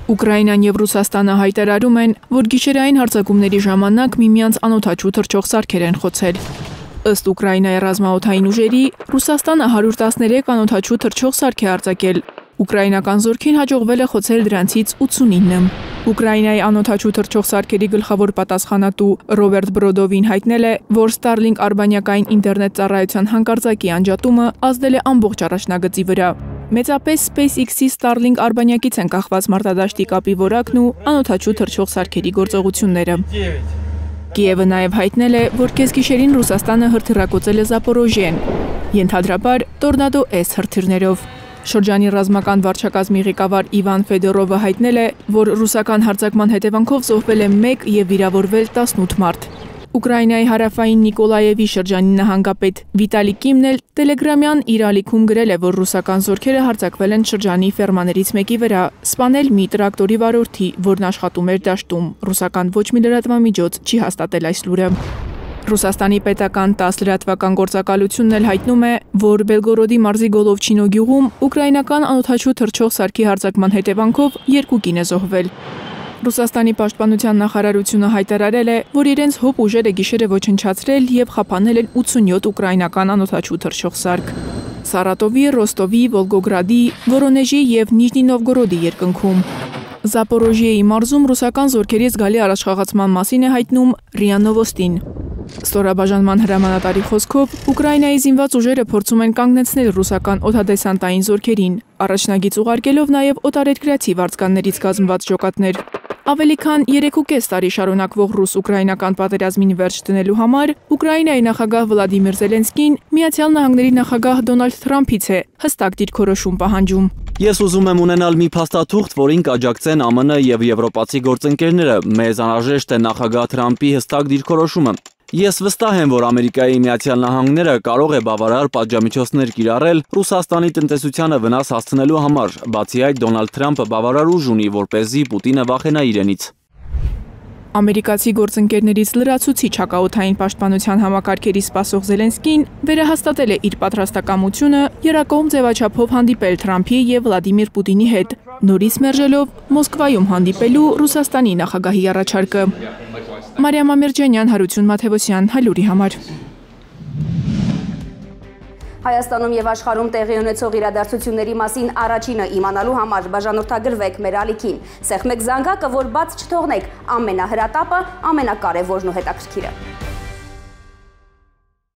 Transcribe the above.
Ուկրաինան և Ռուսաստանը հայտարարում են, որ գիշերային հարձակումների ժամանակ միմյանց անօդաչու թռչող սարքեր են խոցել։ Ըստ Ուկրաինայի ռազմաօդային ուժերի, Ռուսաստանը 113 անօդաչու թռչող սարք է արձակել։ Ուկրաինական զորքին հաջողվել է խոցել դրանցից 89։ Ուկրաինայի անօդաչու թռչող սարքերի գլխավոր պատասխանատու Ռոբերտ Բրոդովին հայտնել է, որ Starlink արբանյակային ինտերնետ ծառայության հանկարծակի անջատումը ազդել է ամբողջ առաջնագծի վրա։ Մեծապես SpaceX-ի Starlink արբանյակից են կախված մարտադաշտի կապի որակն ու անօդաչու թռչող սարքերի գործողությունները։ Կիևը նաև հայտնել է, որ կեսգիշերին Ռուսաստանը հրթիռակոծել է Զապորոժիեն, ենթադրաբար Տորնադո S հրթիռներով։ Շրջանի ռազմական վարչակազմի ղեկավար Իվան Ֆեդորովը հայտնել է, որ ռուսական հարձակման հետևանքով զոհվել է 1 և վիրավորվել 18 մարդ։ Ուկրաինայի հարավային Նիկոլաևի շրջանի նահանգապետ Վիտալի Կիմն էլ տելեգրամյան իր ալիքում գրել է, որ ռուսական զորքերը հարձակվել են շրջանի ֆերմաներից մեկի վրա, սպանել մի տրակտորի վարորդի, որն աշխատում էր դաշտում։ Ռուսական ոչ մի լրատվամիջոց չի հաստատել այս լուրը։ Ռուսաստանի պետական ՏԱՍՍ լրատվական գործակալությունն էլ հայտնում է, որ Բելգորոդի մարզի Գոլովչինո գյուղում ուկրաինական անօդաչու թռչող սարքի հարձակման հետևանքով 2 կին է զոհվել։ Ռուսաստանի պաշտպանության նախարարությունը հայտարարել է, որ իրենց հոբ ուժերը գիշերը ոչնչացրել և խափանել են 87 ուկրաինական անօդաչու թռչող սարք։ Սարատովի, Ռոստովի, Վոլգոգրադի, Վորոնեժի և Նիժնի Նովգորոդի երկնքում։ Զապորոժիեի մարզում ռուսական զորքերի զգալի առաջխաղացման մասին է հայտնում ՌԻԱ Նովոստին։ Ստորաբաժանման հրամանատարի խոսքով, Ուկրաինայի զինված ուժերը փորձում են կանգնեցնել ռուսական օդադեսանտային զորքերին, առաջնագիծ ուղարկելով նաև օտարերկրացի վարձկաններից կազմված ջոկատներ։ Ավելի քան 3.5 տարի շարունակվող ռուս-ուկրաինական պատերազմին վերջ դնելու համար Ուկրաինայի նախագահ Վլադիմիր Զելենսկին Միացյալ Նահանգների նախագահ Դոնալդ Թրամփից է հստակ դիրքորոշում պահանջում։ Ես ուզում եմ ունենալ մի փաստաթուղթ, որին կաջակցեն ԱՄՆ և եվրոպացի գործընկերները։ Մեզ անհրաժեշտ է նախագահ Թրամփի հստակ դիրքորոշումը։ Ես վստահ եմ, որ Ամերիկայի Միացյալ Նահանգները կարող է բավարար պատժամիջոցներ կիրառել Ռուսաստանի տնտեսությանը վնաս հասցնելու համար, բացի այդ Դոնալդ Թրամփը բավարար ուժ ունի, որպեսզի Պուտինը վախենա իրենից։ Ամերիկացի գործընկերներից լրացուցիչ հակաօդային պաշտպանության համակարգերի սպասող Զելենսկին վերահաստատել է իր պատրաստակամությունը եռակողմ ձևաչափով հանդիպել Թրամփի և Վլադիմիր Պուտինի հետ, նորից մերժելով Մոսկվայում հանդիպելու Ռուսաստանի նախագահի առաջարկը։ Մարիամ Ամիրջանյան, Հարություն Մաթևոսյան, Հայլուրի համար։ Հայաստանում և աշխարհում տեղի ունեցող իրադարձությունների մասին առաջինը իմանալու համար բաժանորդագրվեք մեր ալիքին։ Սեղմեք զանգակը, որ բաց չթողնեք ամենահրատապը, ամենակարևորն ու հետաքրքիրը։